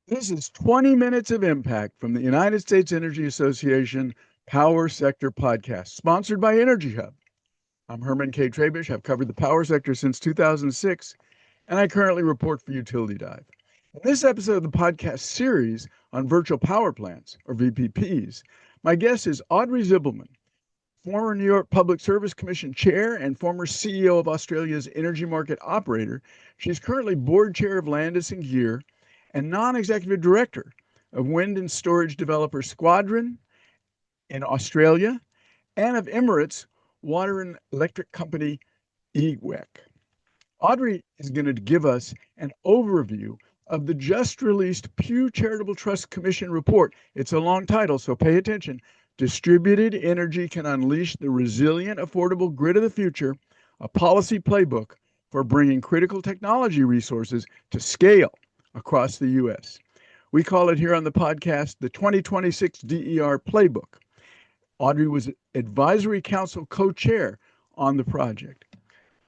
This is 20 minutes of impact from the United States Energy Association Power Sector Podcast, sponsored by Energy Hub. I'm Herman K. Trabish. I've covered the power sector since 2006, and I currently report for Utility Dive. In this episode of the podcast series on virtual power plants, or VPPs, my guest is Audrey Zibelman, former New York Public Service Commission chair and former CEO of Australia's energy market operator. She's currently board chair of Landis and Gear and non-executive director of wind and storage developer Squadron in Australia and of Emirates Water and Electric Company EWEC. Audrey is going to give us an overview of the just released Pew Charitable Trusts Commission report. It's a long title, so pay attention. Distributed Energy Can Unleash the Resilient, Affordable Grid of the Future, a policy playbook for bringing critical technology resources to scale across the U.S. We call it here on the podcast the 2026 DER Playbook. Audrey was advisory council co-chair on the project.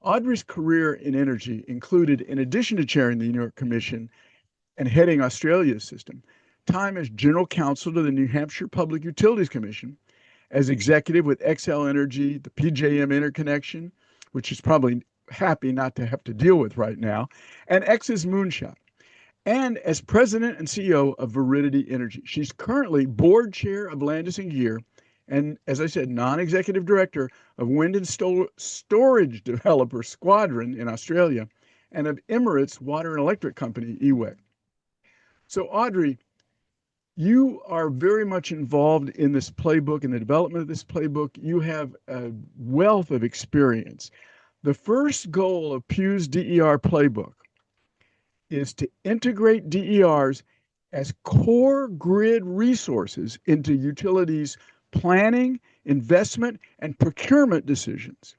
Audrey's career in energy included, in addition to chairing the New York Commission and heading Australia's system, time as general counsel to the New Hampshire Public Utilities Commission, as executive with XL Energy, the PJM interconnection, which is probably happy not to have to deal with right now, and X's Moonshot, and as president and CEO of Veridity Energy. She's currently board chair of Landis and Gear, and as I said, non-executive director of wind and storage developer Squadron in Australia, and of Emirates Water and Electric Company, EWEC. So Audrey, you are very much involved in this playbook and the development of this playbook. You have a wealth of experience. The first goal of Pew's DER playbook is to integrate DERs as core grid resources into utilities' planning, investment, and procurement decisions.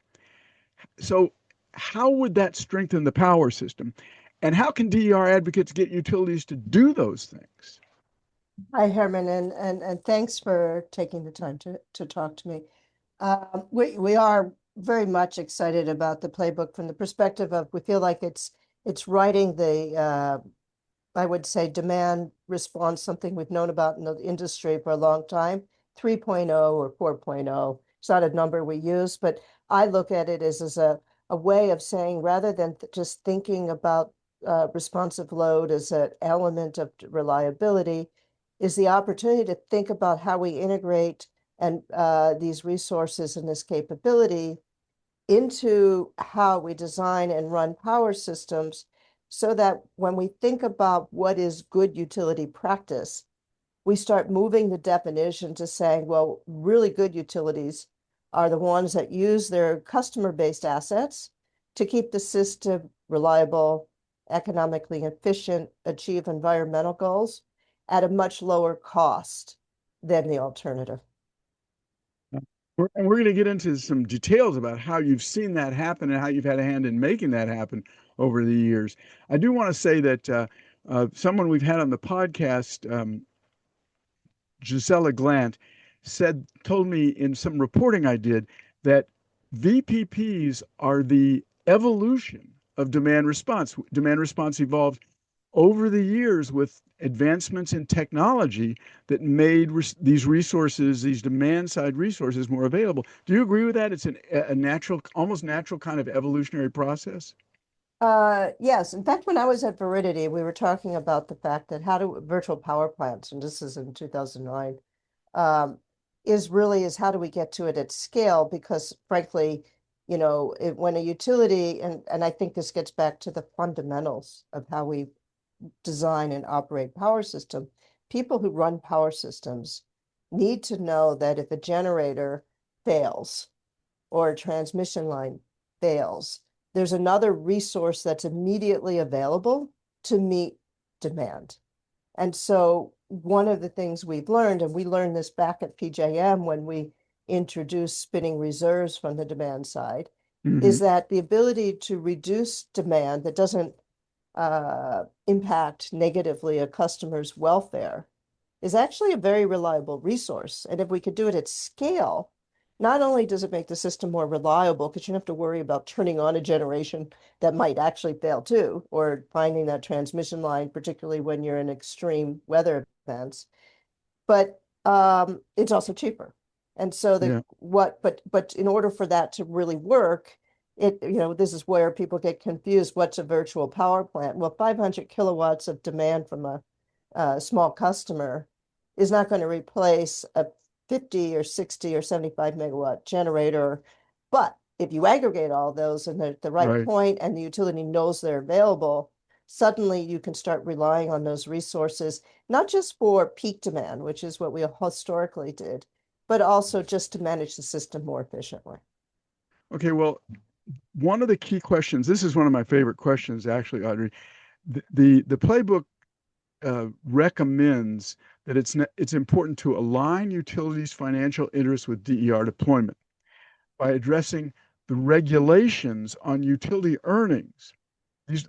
So how would that strengthen the power system? And how can DER advocates get utilities to do those things? Hi, Herman, and thanks for taking the time to talk to me. We are very much excited about the playbook from the perspective of we feel like it's writing the I would say demand response, something we've known about in the industry for a long time, 3.0 or 4.0. It's not a number we use, but I look at it as a way of saying rather than just thinking about responsive load as an element of reliability, is the opportunity to think about how we integrate and these resources and this capability into how we design and run power systems so that when we think about what is good utility practice, we start moving the definition to saying, well, really good utilities are the ones that use their customer-based assets to keep the system reliable, economically efficient, achieve environmental goals at a much lower cost than the alternative. And we're going to get into some details about how you've seen that happen and how you've had a hand in making that happen over the years. I do want to say that someone we've had on the podcast, Gisela Glant, told me in some reporting I did that VPPs are the evolution of demand response. Demand response evolved over the years with advancements in technology that made these resources, these demand side resources, more available. Do you agree with that? It's a natural, almost natural kind of evolutionary process? Yes. In fact, when I was at Veridity, we were talking about the fact that how do virtual power plants, and this is in 2009, is how do we get to it at scale? Because frankly, when a utility, and I think this gets back to the fundamentals of how we design and operate power system, people who run power systems need to know that if a generator fails or a transmission line fails, there's another resource that's immediately available to meet demand. And so one of the things we've learned, and we learned this back at PJM when we introduced spinning reserves from the demand side, is that the ability to reduce demand that doesn't impact negatively a customer's welfare is actually a very reliable resource. And if we could do it at scale, not only does it make the system more reliable, because you don't have to worry about turning on a generation that might actually fail too, or finding that transmission line, particularly when you're in extreme weather events, but it's also cheaper. And so Yeah, but in order for that to really work, this is where people get confused. What's a virtual power plant? Well, 500 kilowatts of demand from a small customer is not going to replace a 50 or 60 or 75 megawatt generator. But if you aggregate all those and they're at the right right. point and the utility knows they're available, suddenly you can start relying on those resources, not just for peak demand, which is what we historically did, but also just to manage the system more efficiently. Okay, well, one of the key questions, this is one of my favorite questions, actually, Audrey. The playbook recommends that it's important to align utilities' financial interests with DER deployment by addressing the regulations on utility earnings.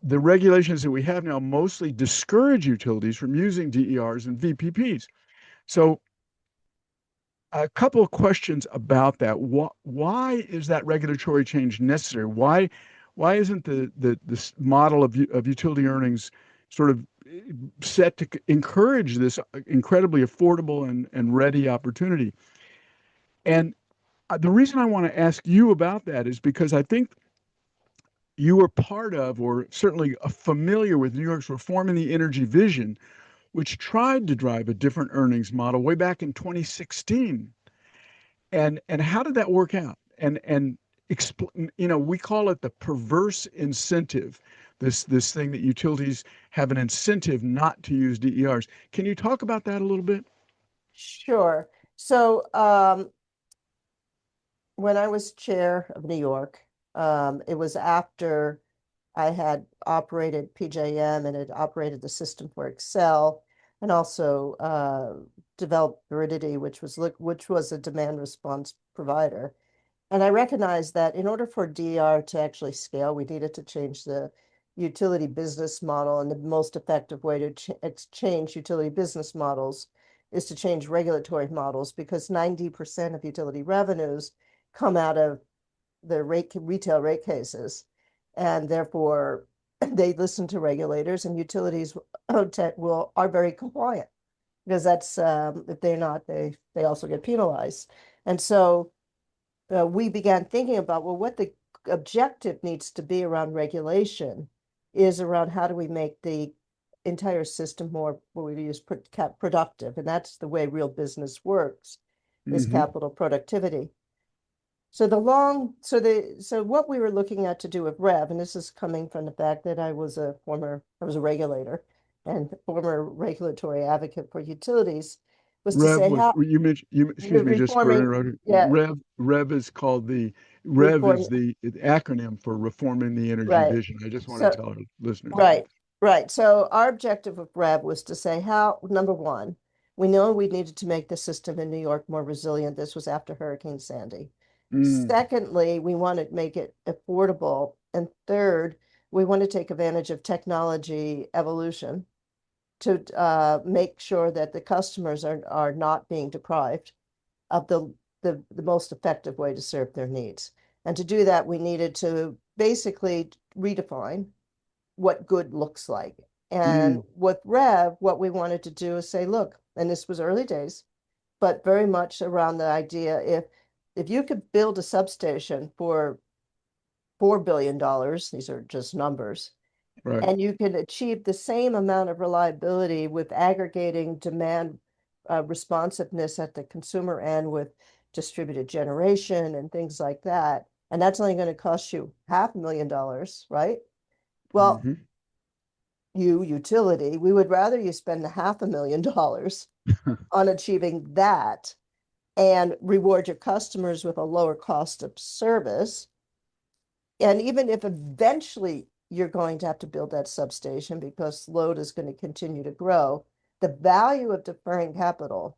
The regulations that we have now mostly discourage utilities from using DERs and VPPs. So a couple of questions about that. Why is that regulatory change necessary? Why isn't this model of utility earnings sort of set to encourage this incredibly affordable and ready opportunity? And the reason I want to ask you about that is because I think you were part of, or certainly familiar with, New York's Reforming the Energy Vision, which tried to drive a different earnings model way back in 2016. And how did that work out? And we call it the perverse incentive. This thing that utilities have an incentive not to use DERs. Can you talk about that a little bit? Sure. So when I was chair of New York, it was after I had operated PJM and had operated the system for Excel, and also developed Veridity, which was a demand response provider. And I recognized that in order for DER to actually scale, we needed to change the utility business model. And the most effective way to change utility business models is to change regulatory models, because 90% of utility revenues come out of the retail rate cases. And therefore, they listen to regulators, and utilities are very compliant, because that's if they're not, they also get penalized. And so we began thinking about, well, what the objective needs to be around regulation is around how do we make the entire system more, what we use, productive. And that's the way real business works, is Hmm. capital productivity. So what we were looking at to do with REV, and this is coming from the fact that I was a regulator and former regulatory advocate for utilities, was to Rev say was how you mentioned excuse me just for reforming, interrupting. yeah, Rev is called Rev reform, is the acronym for Reforming the Energy right. Vision. I just want to So tell our listeners that. Right, right. So our objective of REV was to say how, number one, we know we needed to make the system in New York more resilient. This was after Hurricane Sandy. Mm, Secondly, we want to make it affordable. And third, we want to take advantage of technology evolution to make sure that the customers are not being deprived of the most effective way to serve their needs. And to do that, we needed to basically redefine what good looks like. And mm, with Rev, what we wanted to do is say, look, and this was early days, but very much around the idea, if you could build a substation for $4 billion, these are just numbers, right. and you can achieve the same amount of reliability with aggregating demand responsiveness at the consumer end with distributed generation and things like that, and that's only going to cost you $500,000, right? Well, Hmm. utility, we would rather you spend $500,000 on achieving that and reward your customers with a lower cost of service. And even if eventually you're going to have to build that substation because load is going to continue to grow, the value of deferring capital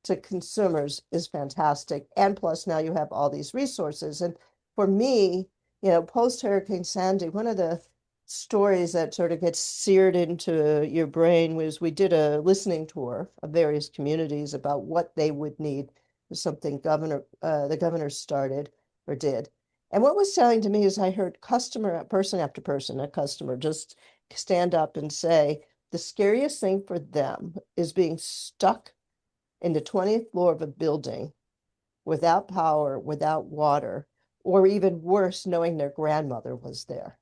to consumers is fantastic. And plus, now you have all these resources. And for me, post Hurricane Sandy, one of the stories that sort of gets seared into your brain was we did a listening tour of various communities about what they would need something the governor started or did. And what was telling to me is I heard person after person, a customer just stand up and say, the scariest thing for them is being stuck in the 20th floor of a building without power, without water, or even worse, knowing their grandmother was there.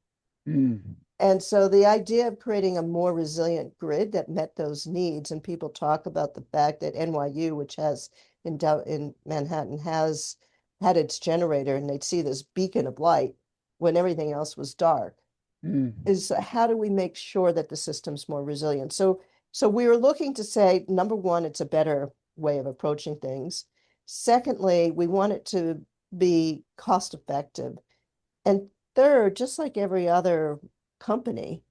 Mm. And so the idea of creating a more resilient grid that met those needs, and people talk about the fact that NYU, which has in Manhattan, has had its generator, and they'd see this beacon of light when everything else was dark, Mm. is how do we make sure that the system's more resilient? So we were looking to say, number one, it's a better way of approaching things. Secondly, we want it to be cost effective. And third, just like every other company,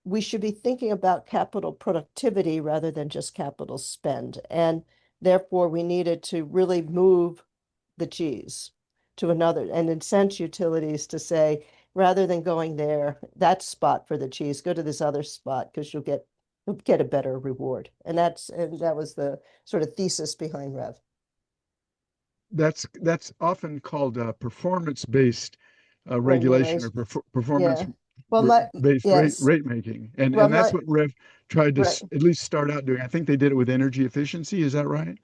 we should be thinking about capital productivity rather than just capital spend. And therefore, we needed to really move the cheese to another and incent utilities to say, rather than going there, that spot for the cheese, go to this other spot because you'll get a better reward. And that was the sort of thesis behind Rev. That's often called performance-based regulation or Regulation. performance Yeah. Well, based yes. rate making, Well, and that's what Rev tried to right. at least start out doing. I think they did it with energy efficiency. Is that right?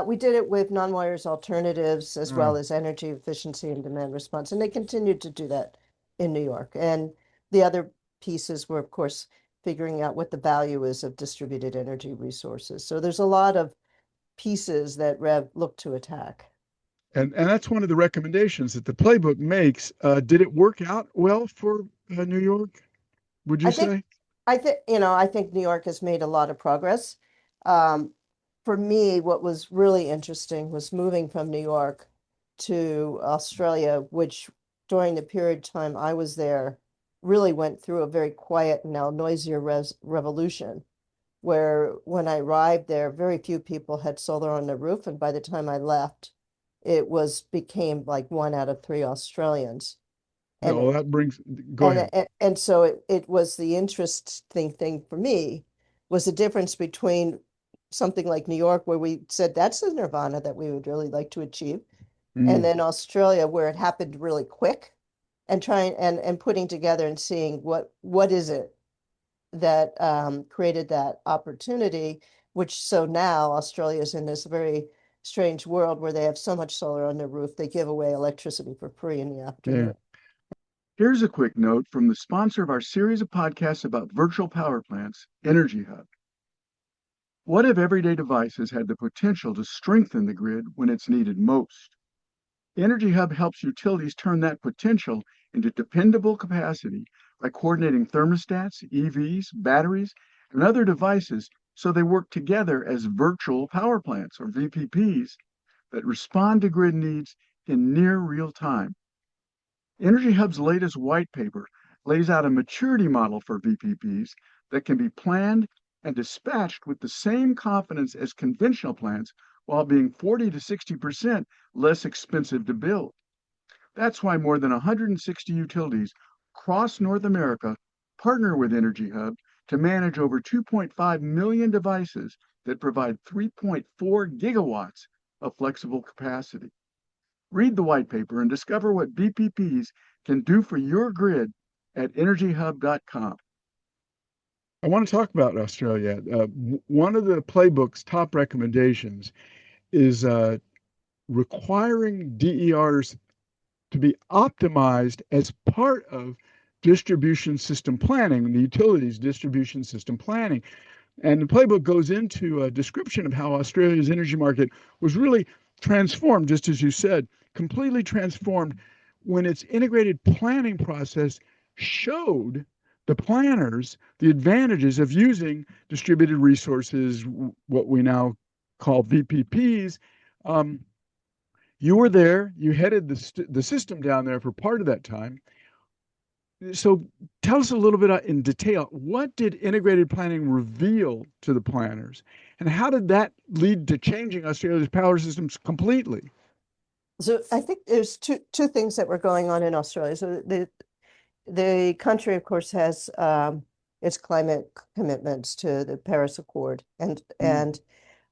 We did it with non-wires alternatives as Oh, well as energy efficiency and demand response, and they continued to do that in New York. And the other pieces were, of course, figuring out what the value is of distributed energy resources. So there's a lot of pieces that Rev looked to attack. and that's one of the recommendations that the playbook makes. Did it work out well for New York? Would you I think, say? I think New York has made a lot of progress. Um, for me, what was really interesting was moving from New York to Australia, which during the period of time I was there, really went through a very quiet, now noisier revolution, where when I arrived there, very few people had solar on their roof, and by the time I left, became like 1 out of 3 Australians. Yeah, And well, that brings. Go ahead. and so it was the interesting thing for me was the difference between something like New York, where we said that's the nirvana that we would really like to achieve, and Mm. then Australia, where it happened really quick, and trying and putting together and seeing what is it that created that opportunity, which so now Australia is in this very strange world where they have so much solar on their roof, they give away electricity for free in the Yeah. afternoon. Here's a quick note from the sponsor of our series of podcasts about virtual power plants, Energy Hub. What if everyday devices had the potential to strengthen the grid when it's needed most? Energy Hub helps utilities turn that potential into dependable capacity by coordinating thermostats, EVs, batteries, and other devices so they work together as virtual power plants or VPPs that respond to grid needs in near real time. Energy Hub's latest white paper lays out a maturity model for VPPs that can be planned and dispatched with the same confidence as conventional plants while being 40 to 60% less expensive to build. That's why more than 160 utilities across North America partner with Energy Hub to manage over 2.5 million devices that provide 3.4 gigawatts of flexible capacity. Read the white paper and discover what VPPs can do for your grid at energyhub.com. I want to talk about Australia. One of the playbook's top recommendations is requiring DERs to be optimized as part of distribution system planning, the utilities distribution system planning. And the playbook goes into a description of how Australia's energy market was really transformed, just as you said, completely transformed when its integrated planning process showed the planners the advantages of using distributed resources, what we now call VPPs. Um, you were there, you headed the system down there for part of that time. So tell us a little bit in detail, what did integrated planning reveal to the planners? And how did that lead to changing Australia's power systems completely? So I think there's two things that were going on in Australia. So the country, of course, has its climate commitments to the Paris Accord, Mm. and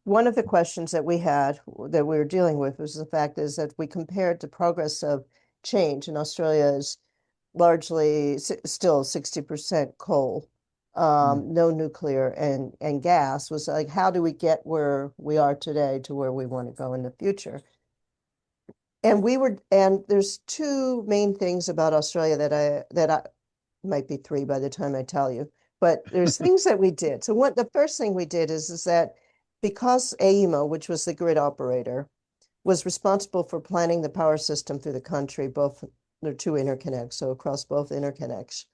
one of the questions that we had that we were dealing with was the fact is that we compared the progress of change in Australia is largely still 60% coal, Mm. no nuclear and gas was like, how do we get where we are today to where we want to go in the future? And there's two main things about Australia that I might be three by the time I tell you, but there's things that we did. So the first thing we did is that because AEMO, which was the grid operator, was responsible for planning the power system through the country, both there are two interconnects, so across both interconnects.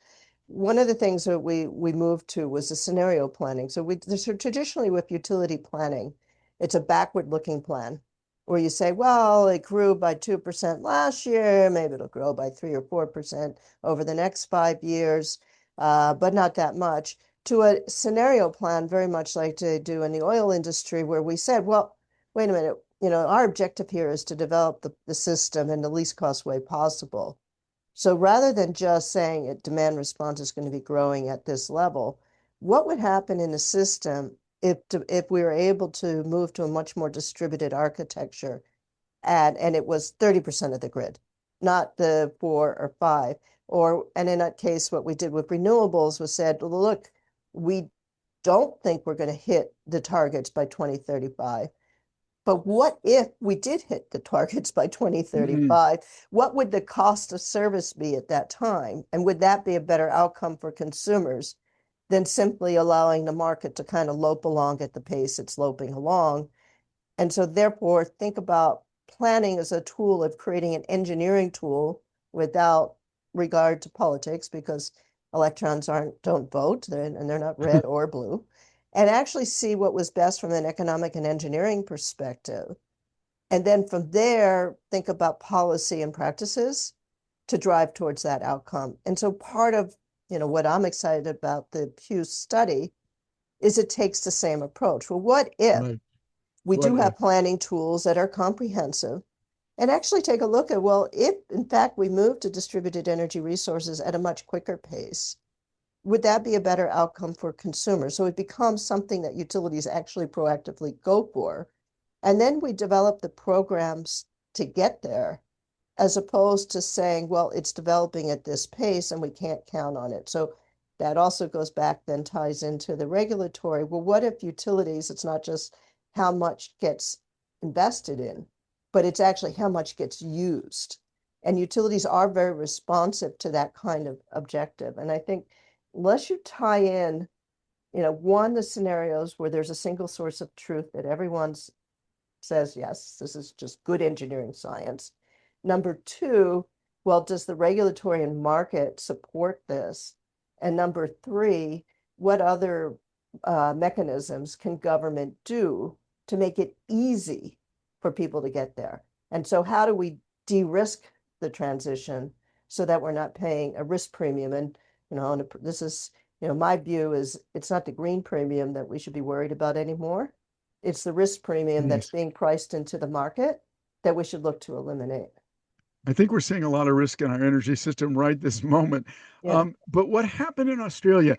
One of the things that we moved to was the scenario planning. So traditionally with utility planning, it's a backward-looking plan where you say, well, it grew by 2% last year, maybe it'll grow by 3 or 4% over the next 5 years, but not that much. To a scenario plan, very much like they do in the oil industry, where we said, well, wait a minute, our objective here is to develop the system in the least cost way possible. So rather than just saying demand response is going to be growing at this level, what would happen in the system if we were able to move to a much more distributed architecture and it was 30% of the grid, not the 4 or 5, and in that case, what we did with renewables was said, well, look, we don't think we're going to hit the targets by 2035. But what if we did hit the targets by 2035? What would the cost of service be at that time? And would that be a better outcome for consumers than simply allowing the market to kind of lope along at the pace it's loping along? And so therefore, think about planning as a tool of creating an engineering tool without regard to politics, because electrons don't vote, and they're not red or blue, and actually see what was best from an economic and engineering perspective. And then from there, think about policy and practices to drive towards that outcome. And so part of what I'm excited about the Pew study is it takes the same approach. Well, what if Right. we What do if? have planning tools that are comprehensive and actually take a look at, well, if in fact we move to distributed energy resources at a much quicker pace, would that be a better outcome for consumers? So it becomes something that utilities actually proactively go for. And then we develop the programs to get there, as opposed to saying, well, it's developing at this pace and we can't count on it. So that also goes back, then ties into the regulatory. Well, what if utilities, it's not just how much gets invested in, but it's actually how much gets used. And utilities are very responsive to that kind of objective. And I think unless you tie in, one, the scenarios where there's a single source of truth that everyone says, yes, this is just good engineering science. Number two, well, does the regulatory and market support this? And number three, what other mechanisms can government do to make it easy for people to get there? And so how do we de-risk the transition so that we're not paying a risk premium? And, this is, my view is it's not the green premium that we should be worried about anymore. It's the risk premium that's Jeez. being priced into the market that we should look to eliminate. I think we're seeing a lot of risk in our energy system right this moment. Yeah. But what happened in Australia,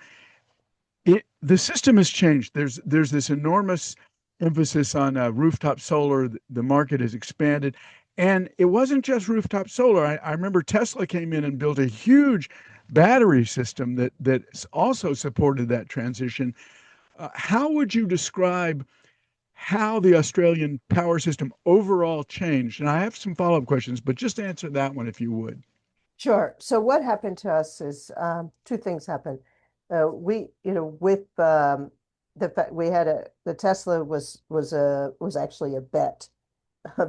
the system has changed. There's this enormous emphasis on rooftop solar. The market has expanded. And it wasn't just rooftop solar. I remember Tesla came in and built a huge battery system that also supported that transition. How would you describe how the Australian power system overall changed? And I have some follow-up questions, but just answer that one if you would. Sure. So what happened to us is two things happened. With the fact we had the Tesla was actually a bet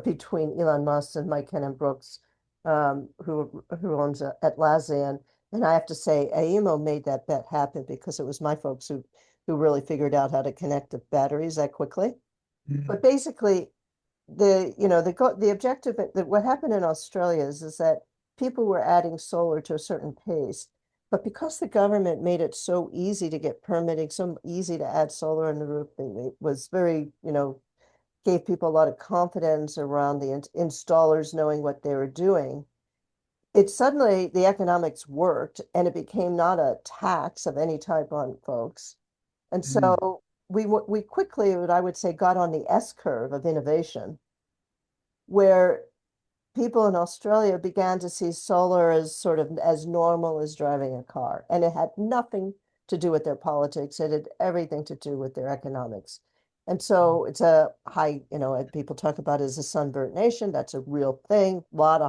between Elon Musk and Mike Cannon-Brookes, who owns Atlassian. And I have to say, AEMO made that bet happen because it was my folks who really figured out how to connect the batteries that quickly. Mm. But basically, the objective that what happened in Australia is that people were adding solar to a certain pace, but because the government made it so easy to get permitting, so easy to add solar on the roof, it was very, gave people a lot of confidence around the installers knowing what they were doing. It suddenly, the economics worked and it became not a tax of any type on folks. And Mm. so we quickly, what I would say, got on the S curve of innovation, where people in Australia began to see solar as sort of as normal as driving a car. And it had nothing to do with their politics. It had everything to do with their economics. And so it's a high, people talk about it as a sunburnt nation. That's a real thing. Lot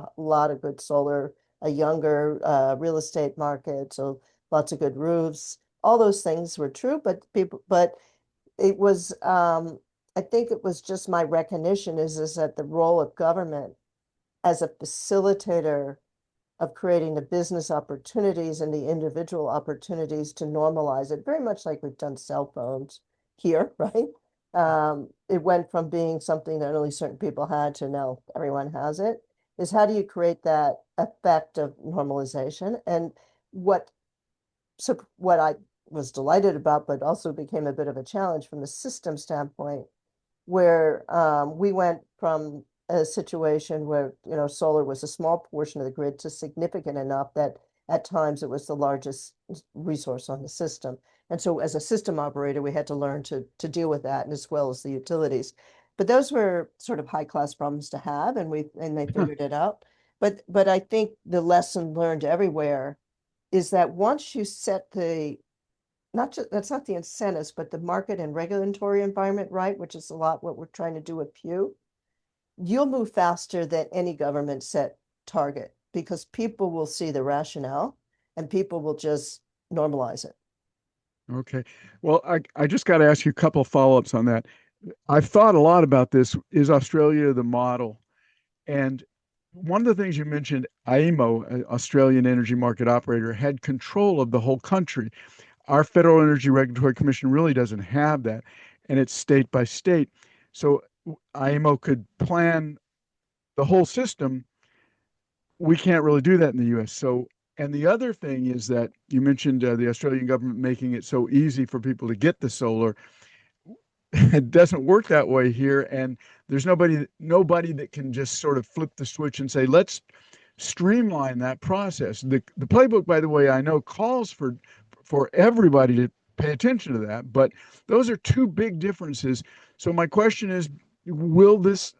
of good solar, a younger real estate market, so lots of good roofs. All those things were true, but it was I think it was just my recognition is that the role of government as a facilitator of creating the business opportunities and the individual opportunities to normalize it, very much like we've done cell phones here, right? It went from being something that only certain people had to now everyone has it, is how do you create that effect of normalization? And what what I was delighted about, but also became a bit of a challenge from the system standpoint, where we went from a situation where solar was a small portion of the grid to significant enough that at times it was the largest resource on the system. And so as a system operator, we had to learn to deal with that, and as well as the utilities. But those were sort of high class problems to have, and they figured it out. But I think the lesson learned everywhere is that once you set the not just that's not the incentives, but the market and regulatory environment right, which is a lot what we're trying to do with Pew, you'll move faster than any government set target because people will see the rationale and people will just normalize it. Okay. Well, I just got to ask you a couple follow-ups on that. I've thought a lot about this. Is Australia the model? And one of the things you mentioned, AEMO, Australian Energy Market Operator, had control of the whole country. Our Federal Energy Regulatory Commission really doesn't have that, and it's state by state. So AEMO could plan the whole system. We can't really do that in the US. So, and the other thing is that you mentioned the Australian government making it so easy for people to get the solar. It doesn't work that way here, and there's nobody that can just sort of flip the switch and say, let's streamline that process. The playbook, by the way, I know calls for everybody to pay attention to that, but those are two big differences. So my question is, will this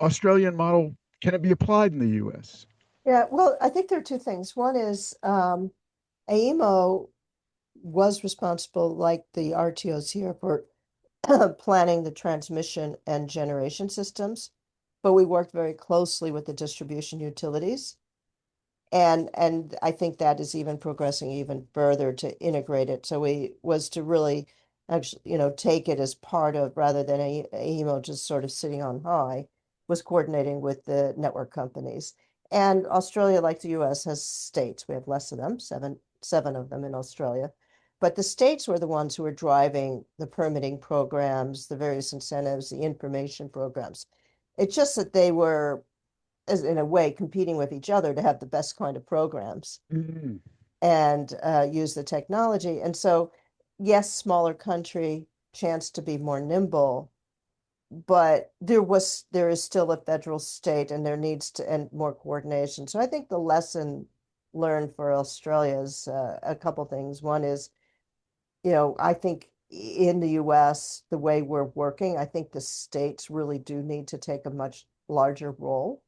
Australian model, can it be applied in the US? Yeah, well, I think there are two things. One is AEMO was responsible, like the RTOs here, for planning the transmission and generation systems, but we worked very closely with the distribution utilities. And I think that is even progressing even further to integrate it. So we was to really actually, take it as part of, rather than a AEMO just sort of sitting on high, was coordinating with the network companies. And Australia, like the US, has states. We have less of them, seven of them in Australia. But the states were the ones who were driving the permitting programs, the various incentives, the information programs. It's just that they were, as in a way, competing with each other to have the best kind of programs Mm. and use the technology. And so, yes, smaller country, chance to be more nimble, but there is still a federal state, and there needs to and more coordination. So I think the lesson learned for Australia is a couple things. One is, I think in the US, the way we're working, I think the states really do need to take a much larger role.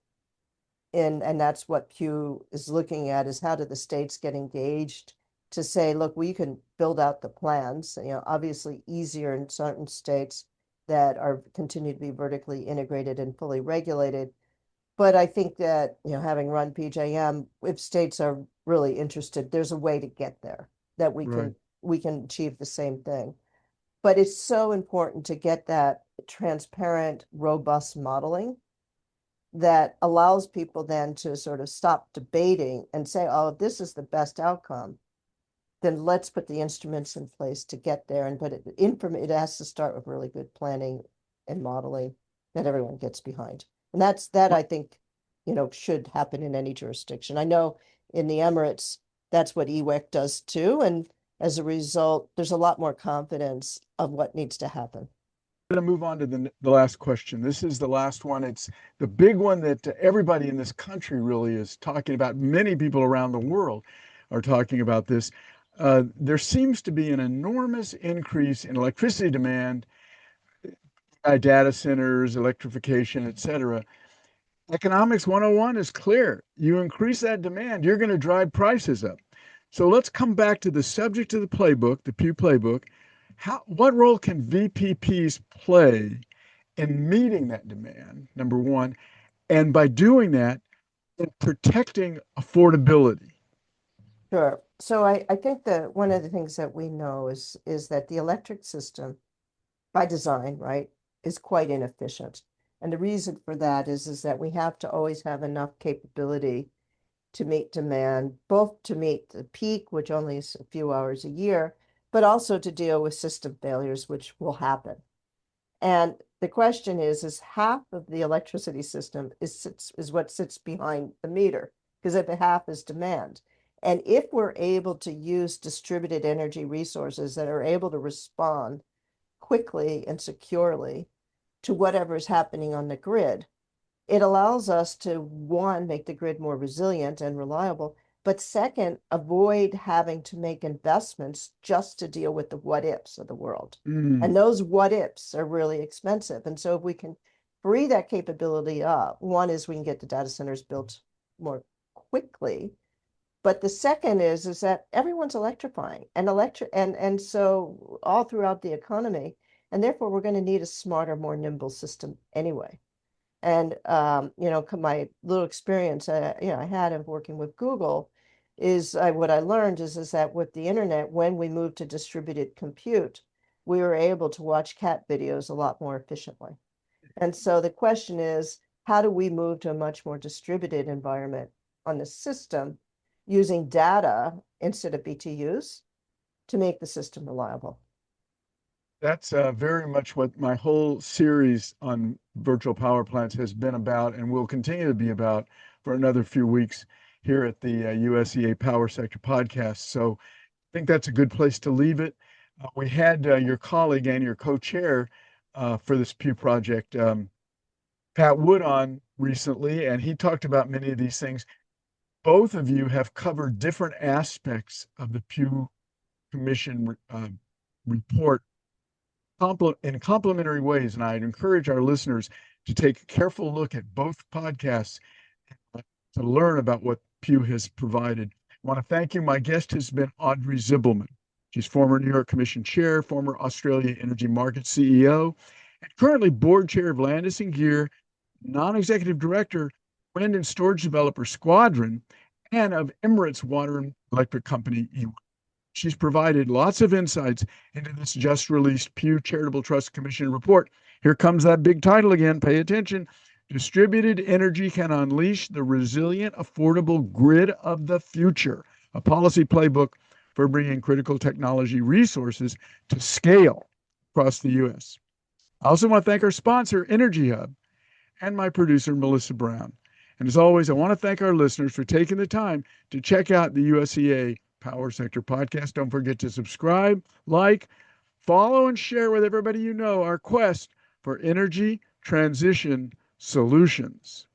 And that's what Pew is looking at, is how do the states get engaged to say, look, we can build out the plans, obviously easier in certain states that are continue to be vertically integrated and fully regulated. But I think that, having run PJM, if states are really interested, there's a way to get there that Right. we can achieve the same thing. But it's so important to get that transparent, robust modeling that allows people then to sort of stop debating and say, oh, if this is the best outcome, then let's put the instruments in place to get there. And it has to start with really good planning and modeling that everyone gets behind. And that I think, should happen in any jurisdiction. I know in the Emirates, that's what EWEC does too. And as a result, there's a lot more confidence of what needs to happen. I'm going to move on to the last question. This is the last one. It's the big one that everybody in this country really is talking about. Many people around the world are talking about this. there seems to be an enormous increase in electricity demand by data centers, electrification, et cetera. Economics 101 is clear. You increase that demand, you're going to drive prices up. So let's come back to the subject of the playbook, the Pew Playbook. What role can VPPs play in meeting that demand, number one, and by doing that, in protecting affordability? Sure. So I think that one of the things that we know is that the electric system by design, right, is quite inefficient. And the reason for that is that we have to always have enough capability to meet demand, both to meet the peak, which only is a few hours a year, but also to deal with system failures, which will happen. And the question is half of the electricity system is what sits behind the meter, because if half is demand. And if we're able to use distributed energy resources that are able to respond quickly and securely to whatever is happening on the grid, it allows us to, one, make the grid more resilient and reliable, but second, avoid having to make investments just to deal with the what ifs of the world. Mm. And those what ifs are really expensive. And so if we can free that capability up, one is we can get the data centers built more quickly. But the second is that everyone's electrifying and so all throughout the economy, and therefore we're going to need a smarter, more nimble system anyway. And my little experience, I had of working with Google is what I learned is that with the internet, when we moved to distributed compute, we were able to watch cat videos a lot more efficiently. And so the question is, how do we move to a much more distributed environment on the system using data instead of BTUs to make the system reliable? That's very much what my whole series on virtual power plants has been about and will continue to be about for another few weeks here at the USEA Power Sector Podcast. So I think that's a good place to leave it. We had your colleague and your co-chair for this Pew project, Pat Wood, on recently, and he talked about many of these things. Both of you have covered different aspects of the Pew Commission report in complementary ways, and I'd encourage our listeners to take a careful look at both podcasts to learn about what Pew has provided. I want to thank you. My guest has been Audrey Zibelman. She's former New York Commission chair, former Australia Energy Market CEO, and currently board chair of Landis & Gyr, non-executive director, wind and storage developer Squadron, and of Emirates Water and Electric Company, EWA. She's provided lots of insights into this just released Pew Charitable Trust Commission report. Here comes that big title again. Pay attention. Distributed Energy Can Unleash the Resilient, Affordable Grid of the Future, a policy playbook for bringing critical technology resources to scale across the U.S. I also want to thank our sponsor, Energy Hub, and my producer, Melissa Brown. And as always, I want to thank our listeners for taking the time to check out the USEA Power Sector Podcast. Don't forget to subscribe, like, follow, and share with everybody you know our quest for energy transition solutions.